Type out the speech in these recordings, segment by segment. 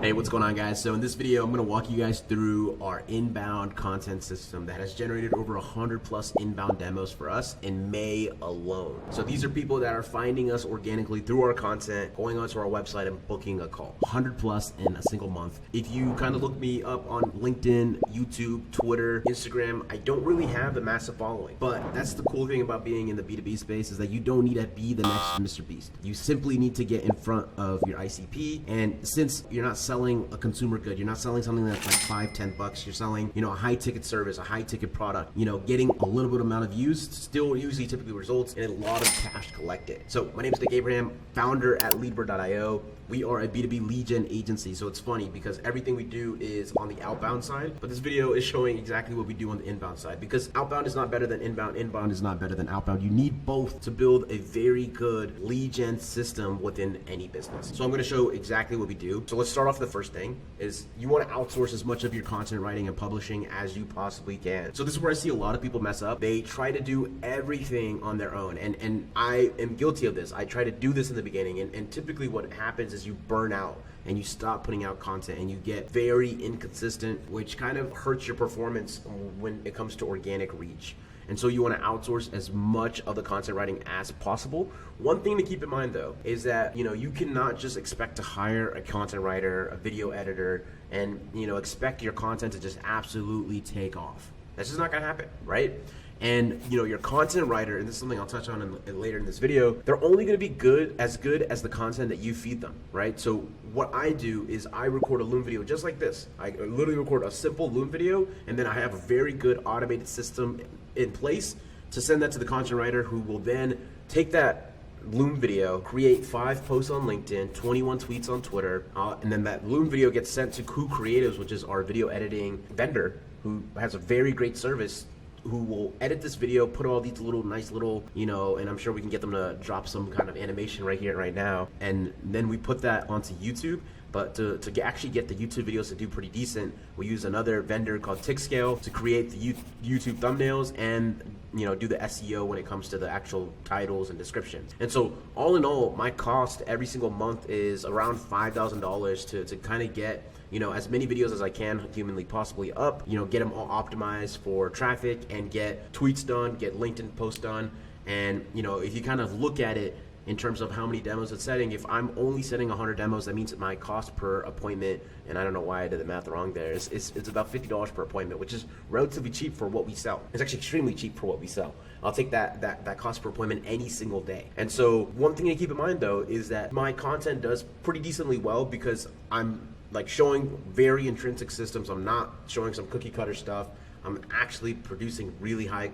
Hey, what's going on, guys? So in this video, I'm going to walk you guys through our inbound content system that has generated over 100 plus inbound demos for us in May alone. So these are people that are finding us organically through our content, going onto our website and booking a call. 100 plus in a single month. If you kind of look me up on LinkedIn, YouTube, Twitter, Instagram, I don't really have a massive following, but that's the cool thing about being in the B2B space is that you don't need to be the next Mr. Beast. You simply need to get in front of your ICP, and since you're not selling a consumer good, you're not selling something that's like $5-10, you're selling, a high ticket service, a high ticket product, getting a little bit amount of views still usually typically results in a lot of cash collected. So my name is Nick Abraham, founder at Leadbird.io. We are a B2B lead gen agency, so it's funny because everything we do is on the outbound side, but this video is showing exactly what we do on the inbound side, because outbound is not better than inbound, inbound is not better than outbound. You need both to build a very good lead gen system within any business. So I'm gonna show exactly what we do. So let's start off. The first thing is you wanna outsource as much of your content writing and publishing as you possibly can. So this is where I see a lot of people mess up. They try to do everything on their own, and I am guilty of this. I try to do this in the beginning, and typically what happens is you burn out and you stop putting out content and you get very inconsistent, which kind of hurts your performance when it comes to organic reach. And so you want to outsource as much of the content writing as possible. One thing to keep in mind though is that you cannot just expect to hire a content writer, a video editor, and expect your content to just absolutely take off. That's just not gonna happen, right? And your content writer, and this is something I'll touch on later in this video, they're only gonna be good as the content that you feed them, right? So what I do is I record a Loom video just like this. I literally record a simple Loom video, and then I have a very good automated system in place to send that to the content writer, who will then take that Loom video, create 5 posts on LinkedIn, 21 tweets on Twitter, and then that Loom video gets sent to KuCreatives, which is our video editing vendor, who has a very great service, who will edit this video, put all these nice little, and I'm sure we can get them to drop some kind of animation right here, right now. And then we put that onto YouTube. But to actually get the YouTube videos to do pretty decent, we use another vendor called TikScale to create the YouTube thumbnails and do the SEO when it comes to the actual titles and descriptions. And so all in all, my cost every single month is around $5,000 to kind of get as many videos as I can humanly possibly up, get them all optimized for traffic and get tweets done, get LinkedIn posts done. And if you kind of look at it in terms of how many demos it's setting, if I'm only setting 100 demos, that means that my cost per appointment, and I don't know why I did the math wrong there, it's about $50 per appointment, which is relatively cheap for what we sell. It's actually extremely cheap for what we sell. I'll take that cost per appointment any single day. And so one thing to keep in mind though is that my content does pretty decently well because I'm showing very intrinsic systems. I'm not showing some cookie cutter stuff. I'm actually producing really high,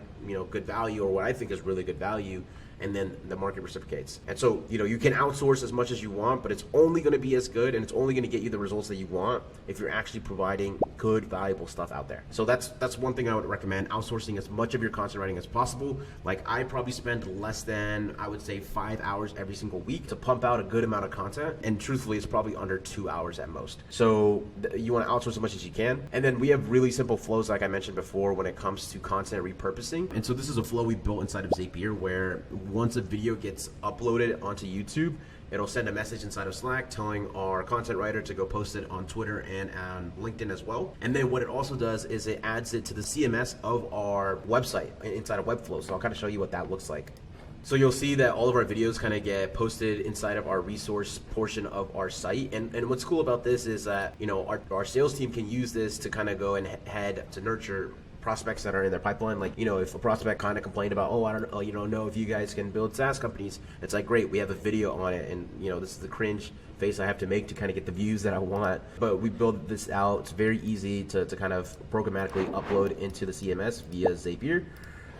good value, or what I think is really good value, and then the market reciprocates. And so, you can outsource as much as you want, but it's only gonna be as good and it's only gonna get you the results that you want if you're actually providing good, valuable stuff out there. So that's one thing I would recommend, outsourcing as much of your content writing as possible. I probably spend less than, I would say, 5 hours every single week to pump out a good amount of content. And truthfully, it's probably under 2 hours at most. So you wanna outsource as much as you can. And then we have really simple flows, like I mentioned before, when it comes to content repurposing. And so this is a flow we built inside of Zapier, where once a video gets uploaded onto YouTube, it'll send a message inside of Slack telling our content writer to go post it on Twitter and on LinkedIn as well. And then what it also does is it adds it to the CMS of our website inside of Webflow. So I'll kind of show you what that looks like. So you'll see that all of our videos kind of get posted inside of our resource portion of our site. And what's cool about this is that, our sales team can use this to kind of go and head to nurture prospects that are in their pipeline. If a prospect kind of complained about, I don't know if you guys can build SaaS companies, it's like, great, we have a video on it, and this is the cringe face I have to make to kind of get the views that I want. But we build this out. It's very easy to kind of programmatically upload into the CMS via Zapier.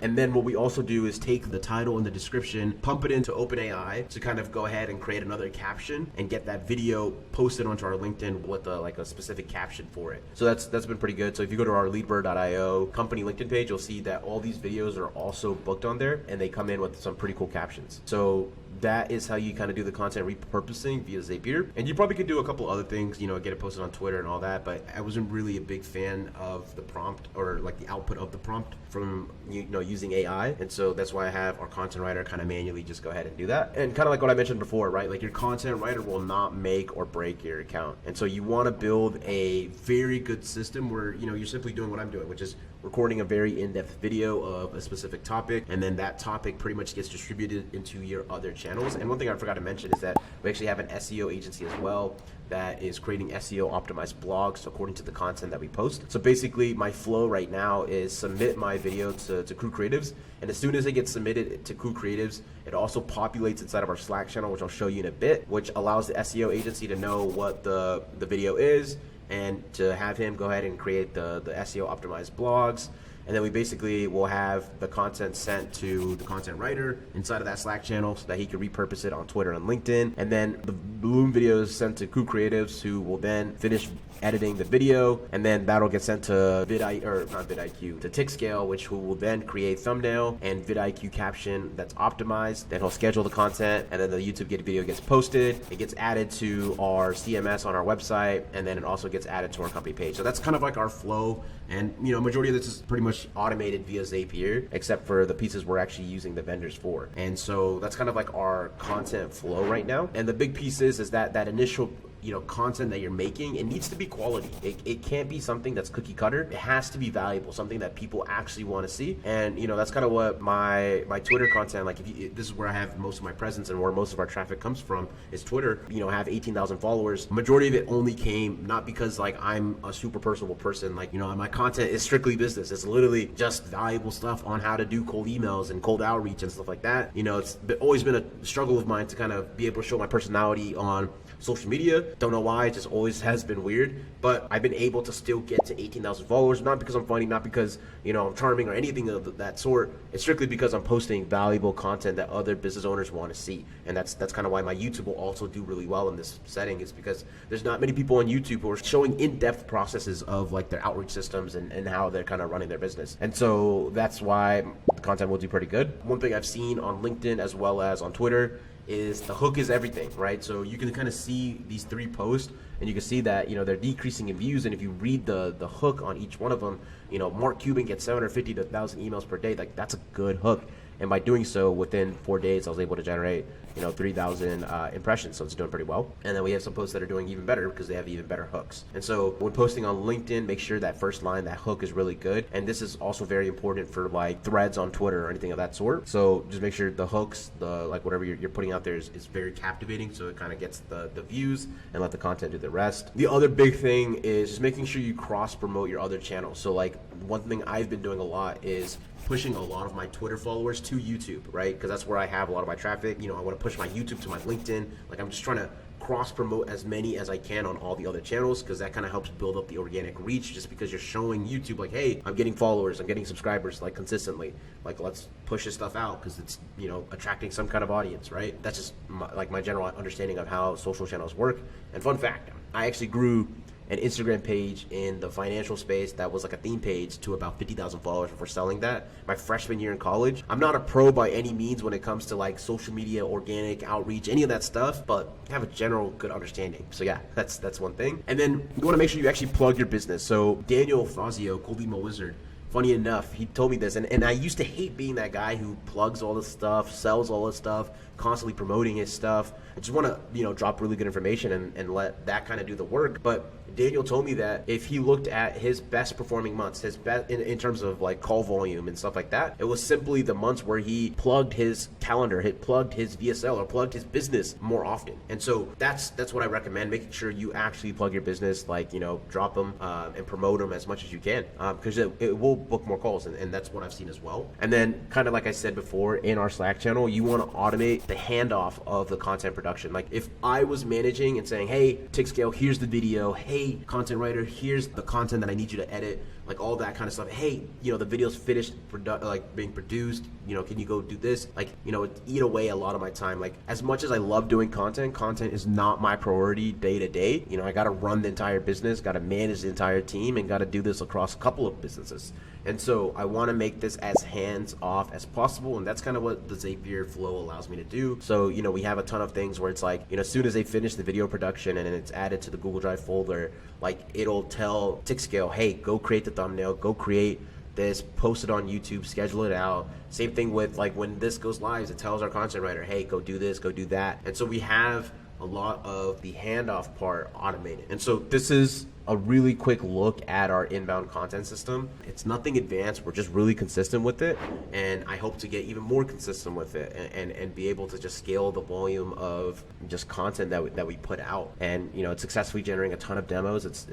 And then what we also do is take the title and the description, pump it into OpenAI to kind of go ahead and create another caption and get that video posted onto our LinkedIn with a specific caption for it. So that's been pretty good. So if you go to our Leadbird.io company LinkedIn page, you'll see that all these videos are also booked on there, and they come in with some pretty cool captions. So that is how you kind of do the content repurposing via Zapier. And you probably could do a couple other things, you know, get it posted on Twitter and all that, but I wasn't really a big fan of the prompt or like the output of the prompt from, you know, using AI. And so that's why I have our content writer kind of manually just go ahead and do that. And kind of like what I mentioned before, right? Like your content writer will not make or break your account. And so you want to build a very good system where, you know, you're simply doing what I'm doing, which is recording a very in-depth video of a specific topic, and then that topic pretty much gets distributed into your other channels. And one thing I forgot to mention is that we actually have an SEO agency as well that is creating SEO optimized blogs according to the content that we post. So basically my flow right now is submit my video to KuCreatives, and as soon as it gets submitted to KuCreatives, it also populates inside of our Slack channel, which I'll show you in a bit, which allows the SEO agency to know what the video is and to have him go ahead and create the SEO optimized blogs. And then we basically will have the content sent to the content writer inside of that Slack channel so that he can repurpose it on Twitter and LinkedIn. And then the Bloom video is sent to KuCreatives, who will then finish editing the video, and then that'll get sent to to TikScale, which who will then create thumbnail and vidIQ caption that's optimized. Then he'll schedule the content, and then the YouTube video gets posted. It gets added to our CMS on our website, and then it also gets added to our company page. So that's kind of like our flow. And, you know, majority of this is pretty much automated via Zapier, except for the pieces we're actually using the vendors for. And so that's kind of like our content flow right now. And the big piece is that initial, you know, content that you're making, it needs to be quality. It can't be something that's cookie cutter. It has to be valuable, something that people actually want to see. And, you know, that's kind of what my Twitter content, like this is where I have most of my presence and where most of our traffic comes from is Twitter. You know, I have 18,000 followers. Majority of it only came not because like I'm a super personable person. Like, you know, my content is strictly business. It's literally just valuable stuff on how to do cold emails and cold outreach and stuff like that. You know, it's always been a struggle of mine to kind of be able to show my personality on social media. Don't know why, it just always has been weird, but I've been able to still get to 18,000 followers, not because I'm funny, not because, you know, I'm charming or anything of that sort. It's strictly because I'm posting valuable content that other business owners want to see. And that's kind of why my YouTube will also do really well in this setting, is because there's not many people on YouTube who are showing in-depth processes of like their outreach systems and how they're kind of running their business. And so that's why the content will do pretty good. One thing I've seen on LinkedIn as well as on Twitter is the hook is everything, right? So you can kind of see these 3 posts and you can see that, you know, they're decreasing in views. And if you read the hook on each one of them, you know, Mark Cuban gets 750 to 1,000 emails per day. Like, that's a good hook. And by doing so, within 4 days, I was able to generate, you know, 3,000 impressions. So it's doing pretty well. And then we have some posts that are doing even better because they have even better hooks. And so when posting on LinkedIn, make sure that first line, that hook is really good. And this is also very important for like threads on Twitter or anything of that sort. So just make sure the hooks, like whatever you're putting out there is very captivating. So it kind of gets the views, and let the content do the rest. The other big thing is just making sure you cross promote your other channels. So like one thing I've been doing a lot is pushing a lot of my Twitter followers to YouTube, right? Because that's where I have a lot of my traffic. You know, I want to push my YouTube to my LinkedIn. Like, I'm just trying to cross promote as many as I can on all the other channels, because that kind of helps build up the organic reach, just because you're showing YouTube like, hey, I'm getting followers, I'm getting subscribers like consistently. Like, let's push this stuff out because it's, you know, attracting some kind of audience, right? That's just my general understanding of how social channels work. And fun fact, I actually grew an Instagram page in the financial space that was like a theme page to about 50,000 followers before selling that my freshman year in college. I'm not a pro by any means when it comes to like social media, organic outreach, any of that stuff, but I have a general good understanding. So yeah, that's one thing. And then you want to make sure you actually plug your business. So Daniel Fazio, Cold Email Wizard, funny enough, he told me this, and I used to hate being that guy who plugs all this stuff, sells all this stuff, constantly promoting his stuff. I just want to, you know, drop really good information and let that kind of do the work. But Daniel told me that if he looked at his best performing months, his best in terms of like call volume and stuff like that, it was simply the months where he plugged his calendar, plugged his VSL, or plugged his business more often. And so that's what I recommend, making sure you actually plug your business, like, you know, drop them and promote them as much as you can, because it will book more calls, and that's what I've seen as well. And then kind of like I said before, in our Slack channel, you want to automate the handoff of the content production. Like, if I was managing and saying, hey, TikScale, here's the video, hey, content writer, here's the content that I need you to edit, like all that kind of stuff. Hey, you know, the video's finished, like being produced, you know, can you go do this? Like, you know, it eat away a lot of my time. Like, as much as I love doing content is not my priority day to day. You know, I got to run the entire business, got to manage the entire team, and got to do this across a couple of businesses. And so I want to make this as hands off as possible, and that's kind of what the Zapier flow allows me to do. So, you know, we have a ton of things where it's like, you know, as soon as they finish the video production and it's added to the Google Drive folder, like it'll tell TikScale, hey, go create the thumbnail, go create this, post it on YouTube, schedule it out. Same thing with like when this goes live, it tells our content writer, hey, go do this, go do that. And so we have a lot of the handoff part automated. And so this is a really quick look at our inbound content system. It's nothing advanced, we're just really consistent with it, and I hope to get even more consistent with it and be able to just scale the volume of just content that we put out. And you know, it's successfully generating a ton of demos. It's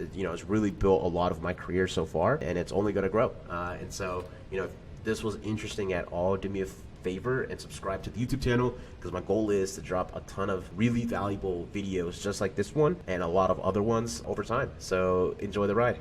really built a lot of my career so far, and it's only going to grow. And so, you know, if this was interesting at all, do me a favor and subscribe to the YouTube channel, because my goal is to drop a ton of really valuable videos just like this one and a lot of other ones over time. So enjoy the ride.